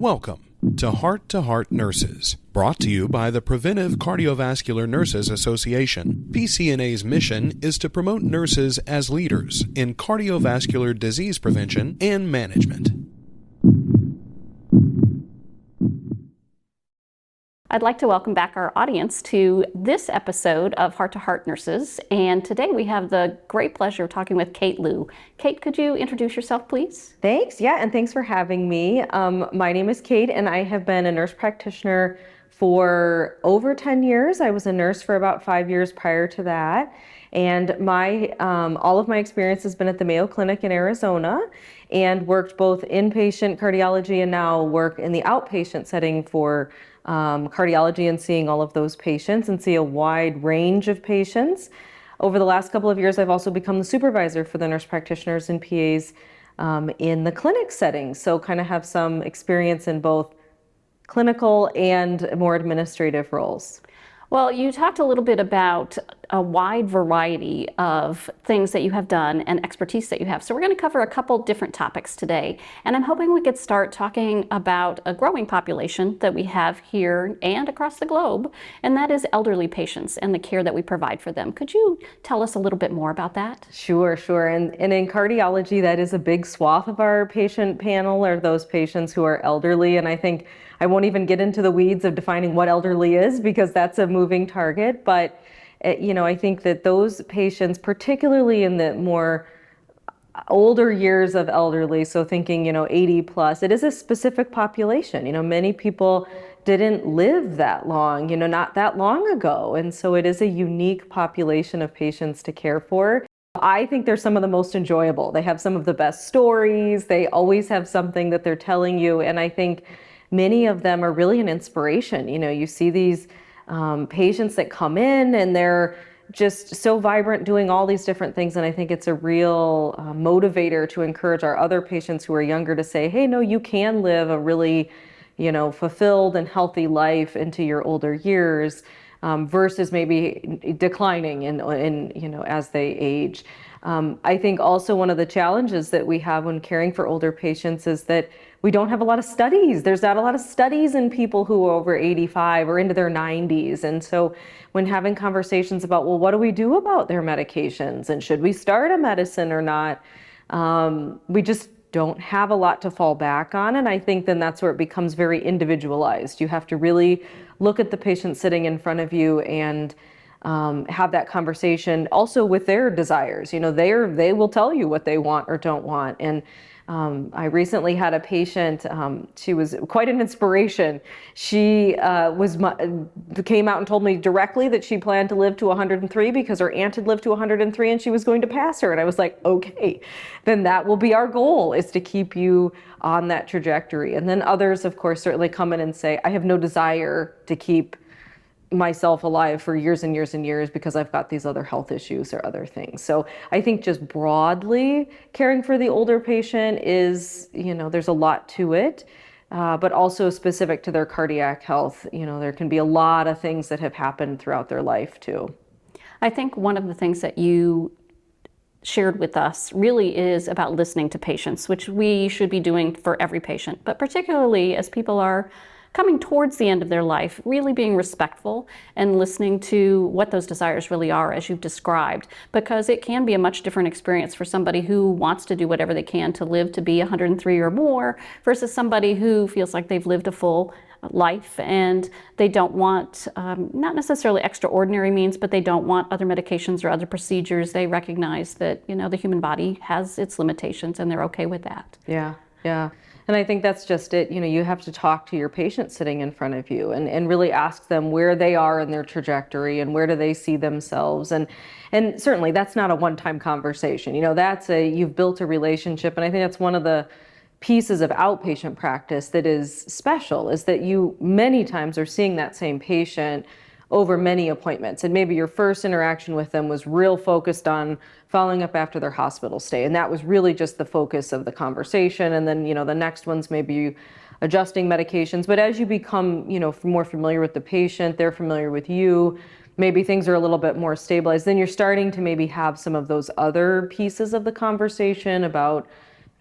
Welcome to Heart Nurses, brought to you by the Preventive Cardiovascular Nurses Association. PCNA's mission is to promote nurses as leaders in cardiovascular disease prevention and management. I'd like to welcome back our audience to this episode of Heart to Heart Nurses. And today we have the great pleasure of talking with Kate Lew. Kate, could you introduce yourself, please? Thanks. Yeah, and thanks for having me. My name is Kate, and I have been a nurse practitioner for over 10 years. I was a nurse for about 5 years prior to that. And all of my experience has been at the Mayo Clinic in Arizona, and worked both inpatient cardiology and now work in the outpatient setting for cardiology and seeing all of those patients and see a wide range of patients. Over the last couple of years, I've also become the supervisor for the nurse practitioners and PAs in the clinic setting. So kind of have some experience in both clinical and more administrative roles. Well, you talked a little bit about a wide variety of things that you have done and expertise that you have. So we're going to cover a couple different topics today. And I'm hoping we could start talking about a growing population that we have here and across the globe, and that is elderly patients and the care that we provide for them. Could you tell us a little bit more about that? Sure. And in cardiology, that is a big swath of our patient panel, are those patients who are elderly. And I think I won't even get into the weeds of defining what elderly is, because that's a moving target. But, I think that those patients, particularly in the more older years of elderly, so thinking, 80 plus, it is a specific population. Many people didn't live that long, not that long ago. And so it is a unique population of patients to care for. I think they're some of the most enjoyable. They have some of the best stories. They always have something that they're telling you. And I think many of them are really an inspiration. You see these patients that come in and they're just so vibrant doing all these different things. And I think it's a real motivator to encourage our other patients who are younger to say, hey, no, you can live a really, fulfilled and healthy life into your older years, versus maybe declining as they age. I think also one of the challenges that we have when caring for older patients is that we don't have a lot of studies. There's not a lot of studies in people who are over 85 or into their 90s. And so when having conversations about, well, what do we do about their medications and should we start a medicine or not, we just don't have a lot to fall back on. And I think then that's where it becomes very individualized. You have to really look at the patient sitting in front of you and have that conversation also with their desires. They will tell you what they want or don't want. And I recently had a patient, she was quite an inspiration. She came out and told me directly that she planned to live to 103 because her aunt had lived to 103 and she was going to pass her. And I was like, okay, then that will be our goal, is to keep you on that trajectory. And then others, of course, certainly come in and say, I have no desire to keep myself alive for years and years and years because I've got these other health issues or other things. So I think just broadly caring for the older patient is, there's a lot to it, but also specific to their cardiac health. There can be a lot of things that have happened throughout their life too. I think one of the things that you shared with us really is about listening to patients, which we should be doing for every patient, but particularly as people are coming towards the end of their life, really being respectful and listening to what those desires really are, as you've described, because it can be a much different experience for somebody who wants to do whatever they can to live to be 103 or more versus somebody who feels like they've lived a full life and they don't want, not necessarily extraordinary means, but they don't want other medications or other procedures. They recognize that, the human body has its limitations and they're okay with that. Yeah. And I think that's just it. You have to talk to your patient sitting in front of you and really ask them where they are in their trajectory and where do they see themselves. And certainly that's not a one-time conversation. You've built a relationship. And I think that's one of the pieces of outpatient practice that is special, is that you many times are seeing that same patient over many appointments. And maybe your first interaction with them was real focused on following up after their hospital stay. And that was really just the focus of the conversation. And then, the next one's maybe adjusting medications. But as you become, more familiar with the patient, they're familiar with you, maybe things are a little bit more stabilized, then you're starting to maybe have some of those other pieces of the conversation about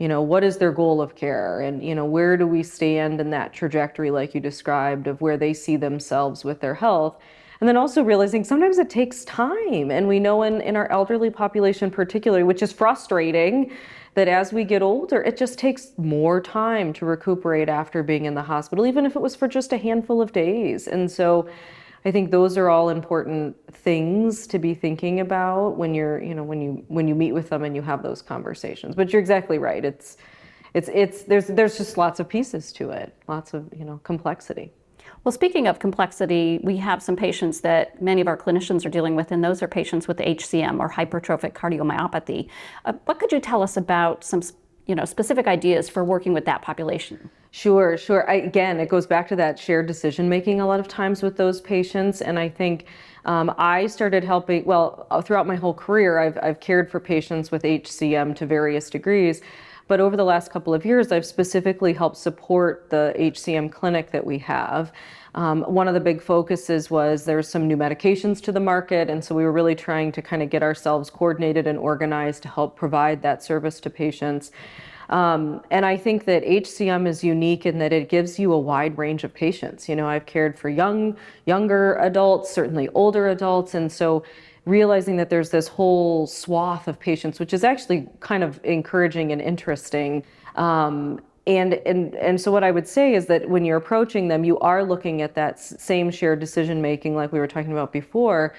what is their goal of care, and where do we stand in that trajectory like you described of where they see themselves with their health. And then also realizing sometimes it takes time, and we know in our elderly population particularly, which is frustrating, that as we get older, it just takes more time to recuperate after being in the hospital, even if it was for just a handful of days. And so I think those are all important things to be thinking about when you're, when you meet with them and you have those conversations. But you're exactly right. There's just lots of pieces to it, lots of, complexity. Well, speaking of complexity, we have some patients that many of our clinicians are dealing with, and those are patients with HCM or hypertrophic cardiomyopathy. What could you tell us about some, specific ideas for working with that population? Sure. Again, it goes back to that shared decision making a lot of times with those patients. And I think I started helping, throughout my whole career, I've cared for patients with HCM to various degrees. But over the last couple of years, I've specifically helped support the HCM clinic that we have. One of the big focuses was there's some new medications to the market, and so we were really trying to kind of get ourselves coordinated and organized to help provide that service to patients. And I think that HCM is unique in that it gives you a wide range of patients. I've cared for younger adults, certainly older adults, and so realizing that there's this whole swath of patients, which is actually kind of encouraging and interesting. And so what I would say is that when you're approaching them, you are looking at that same shared decision making like we were talking about before,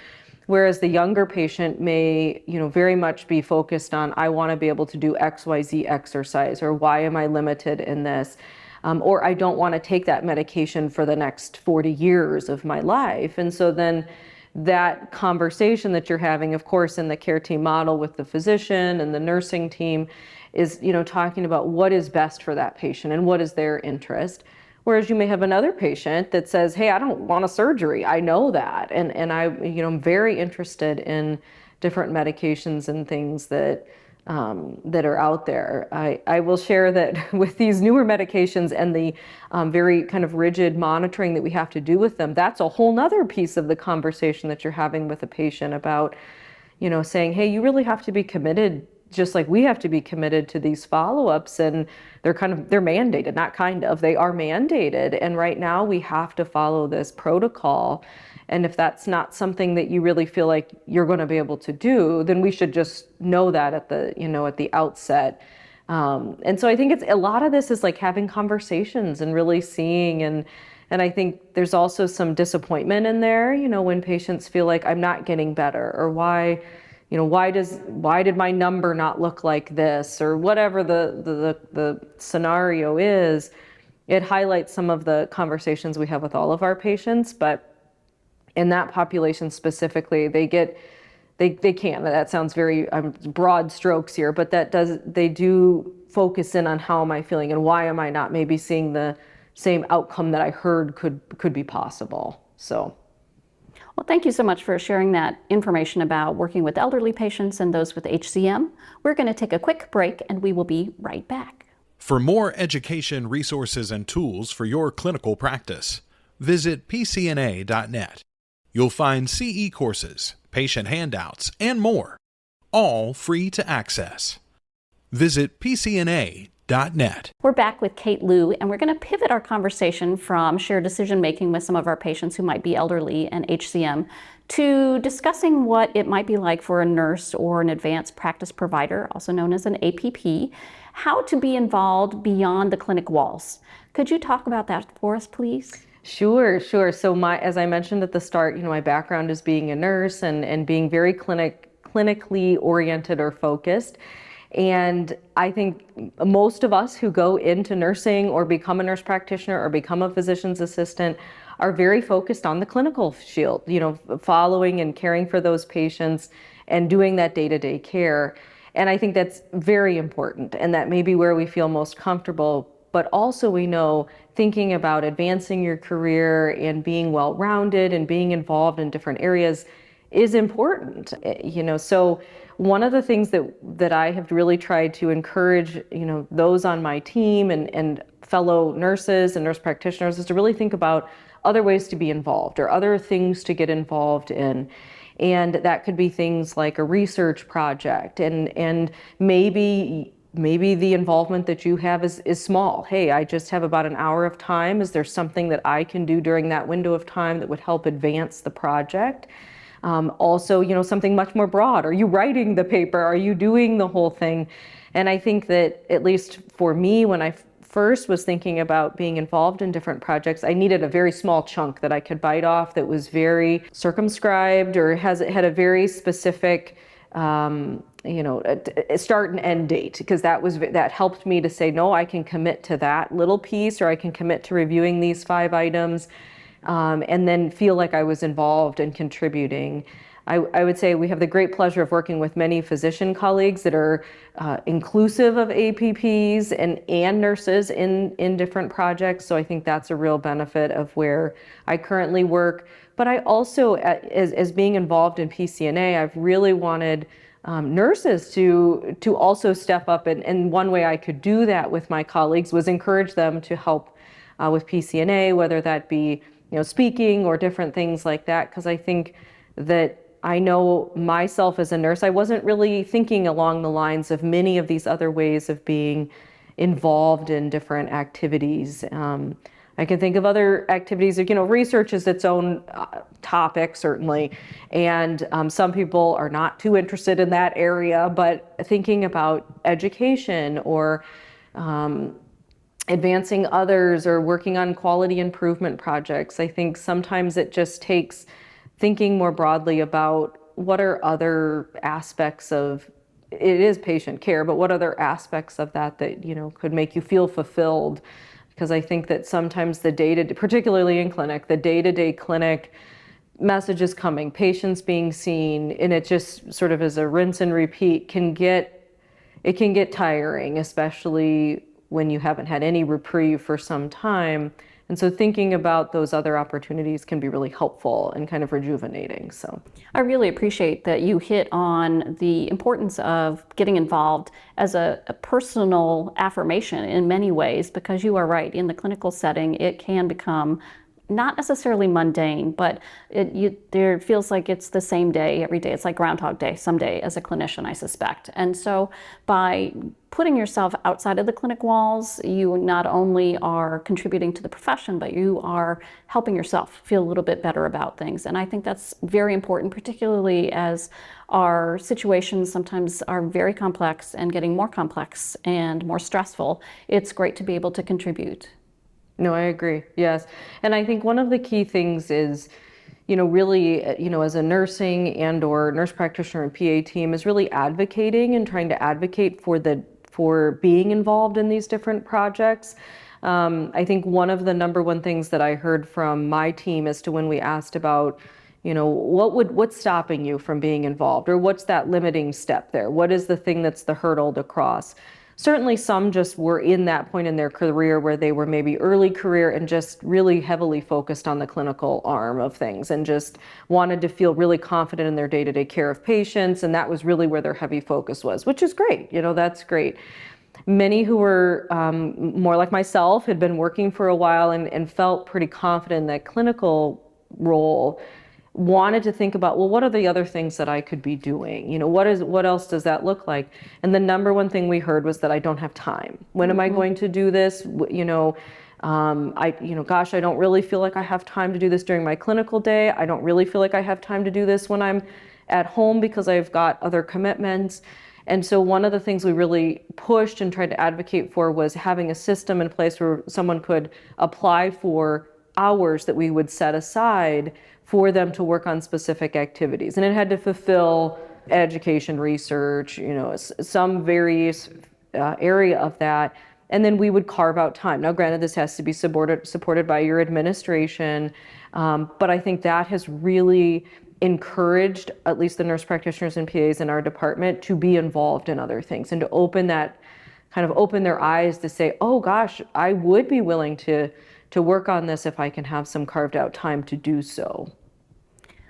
whereas the younger patient may, very much be focused on, I want to be able to do XYZ exercise, or why am I limited in this? Or I don't want to take that medication for the next 40 years of my life. And so then that conversation that you're having, of course, in the care team model with the physician and the nursing team is, talking about what is best for that patient and what is their interest. Whereas you may have another patient that says, hey, I don't want a surgery. I know that. And I'm very interested in different medications and things that are out there. I will share that with these newer medications and the very kind of rigid monitoring that we have to do with them, that's a whole nother piece of the conversation that you're having with a patient about, saying, hey, you really have to be committed, just like we have to be committed to these follow-ups, and they're mandated, they are mandated. And right now we have to follow this protocol. And if that's not something that you really feel like you're going to be able to do, then we should just know that at the outset. And so I think it's a lot of this is like having conversations and really seeing, and I think there's also some disappointment in there, when patients feel like I'm not getting better, or why did my number not look like this, or whatever the scenario is. It highlights some of the conversations we have with all of our patients, but in that population specifically, they can, that sounds very broad strokes here, but they do focus in on how am I feeling and why am I not maybe seeing the same outcome that I heard could be possible. So. Well, thank you so much for sharing that information about working with elderly patients and those with HCM. We're going to take a quick break and we will be right back. For more education, resources, and tools for your clinical practice, visit FPCNA.net. You'll find CE courses, patient handouts, and more, all free to access. Visit FPCNA.net. We're back with Kate Lew, and we're going to pivot our conversation from shared decision making with some of our patients who might be elderly and HCM to discussing what it might be like for a nurse or an advanced practice provider, also known as an APP, how to be involved beyond the clinic walls. Could you talk about that for us, please? Sure. So as I mentioned at the start, my background is being a nurse and being very clinically oriented or focused. And I think most of us who go into nursing or become a nurse practitioner or become a physician's assistant are very focused on the clinical field, following and caring for those patients and doing that day-to-day care. And I think that's very important, and that may be where we feel most comfortable. But also we know thinking about advancing your career and being well-rounded and being involved in different areas is important. So one of the things that I have really tried to encourage, those on my team and fellow nurses and nurse practitioners is to really think about other ways to be involved or other things to get involved in. And that could be things like a research project and maybe maybe the involvement that you have is small. Hey, I just have about an hour of time. Is there something that I can do during that window of time that would help advance the project? Also, something much more broad. Are you writing the paper? Are you doing the whole thing? And I think that, at least for me, when I first was thinking about being involved in different projects, I needed a very small chunk that I could bite off that was very circumscribed or had a very specific a start and end date, because that helped me to say, no, I can commit to that little piece, or I can commit to reviewing these 5 items, and then feel like I was involved and contributing. I would say we have the great pleasure of working with many physician colleagues that are inclusive of APPs and nurses in different projects. So I think that's a real benefit of where I currently work. But I also, as being involved in PCNA, I've really wanted nurses to also step up. And one way I could do that with my colleagues was encourage them to help with PCNA, whether that be speaking or different things like that. Because I think that I know myself as a nurse, I wasn't really thinking along the lines of many of these other ways of being involved in different activities. I can think of other activities, research is its own topic, certainly, and some people are not too interested in that area, but thinking about education or advancing others or working on quality improvement projects, I think sometimes it just takes thinking more broadly about what are other aspects of, it is patient care, but what other aspects of that could make you feel fulfilled. Because I think that sometimes particularly in clinic, the day-to-day clinic messages coming, patients being seen, and it just sort of as a rinse and repeat can get tiring, especially when you haven't had any reprieve for some time. And so thinking about those other opportunities can be really helpful and kind of rejuvenating. So I really appreciate that you hit on the importance of getting involved as a personal affirmation in many ways, because you are right, in the clinical setting, it can become not necessarily mundane, but there feels like it's the same day every day. It's like Groundhog Day someday as a clinician, I suspect. And so by putting yourself outside of the clinic walls, you not only are contributing to the profession, but you are helping yourself feel a little bit better about things. And I think that's very important, particularly as our situations sometimes are very complex and getting more complex and more stressful. It's great to be able to contribute. No, I agree. Yes. And I think one of the key things is, really, as a nursing and or nurse practitioner and PA team is really advocating and trying to advocate for being involved in these different projects. I think one of the number one things that I heard from my team as to when we asked about, what's stopping you from being involved, or what's that limiting step there? What is the thing that's the hurdle to cross? Certainly some just were in that point in their career where they were maybe early career and just really heavily focused on the clinical arm of things and just wanted to feel really confident in their day-to-day care of patients. And that was really where their heavy focus was, which is great. That's great. Many who were more like myself had been working for a while and felt pretty confident in that clinical role, wanted to think about, well, what are the other things that I could be doing? What else does that look like? And the number one thing we heard was that I don't have time. When am I going to do this? Gosh, I don't really feel like I have time to do this during my clinical day. I don't really feel like I have time to do this when I'm at home because I've got other commitments. And so one of the things we really pushed and tried to advocate for was having a system in place where someone could apply for hours that we would set aside for them to work on specific activities. And it had to fulfill education, research, some various area of that. And then we would carve out time. Now, granted, this has to be supported by your administration, but I think that has really encouraged at least the nurse practitioners and PAs in our department to be involved in other things and to open their eyes to say, oh gosh, I would be willing to work on this if I can have some carved out time to do so.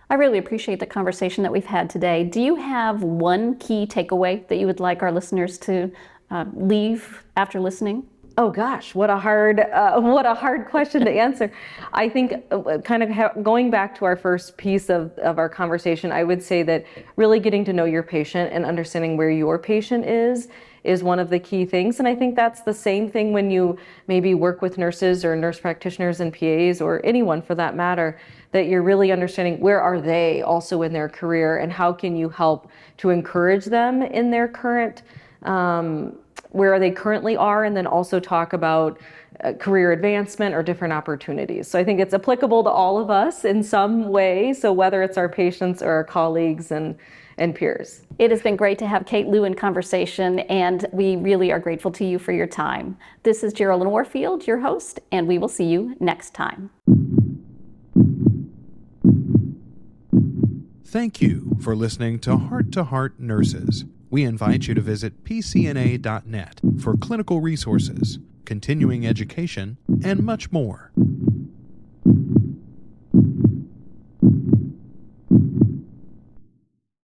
I really appreciate the conversation that we've had today. Do you have one key takeaway that you would like our listeners to leave after listening? Oh gosh, what a hard question to answer. I think going back to our first piece of our conversation, I would say that really getting to know your patient and understanding where your patient is is one of the key things. And I think that's the same thing when you maybe work with nurses or nurse practitioners and PAs or anyone for that matter, that you're really understanding where are they also in their career and how can you help to encourage them in their current, where they currently are, and then also talk about career advancement or different opportunities. So I think it's applicable to all of us in some way. So whether it's our patients or our colleagues and peers. It has been great to have Kate Lew in conversation, and we really are grateful to you for your time. This is Geraldine Warfield, your host, and we will see you next time. Thank you for listening to Heart Nurses. We invite you to visit PCNA.net for clinical resources, continuing education, and much more.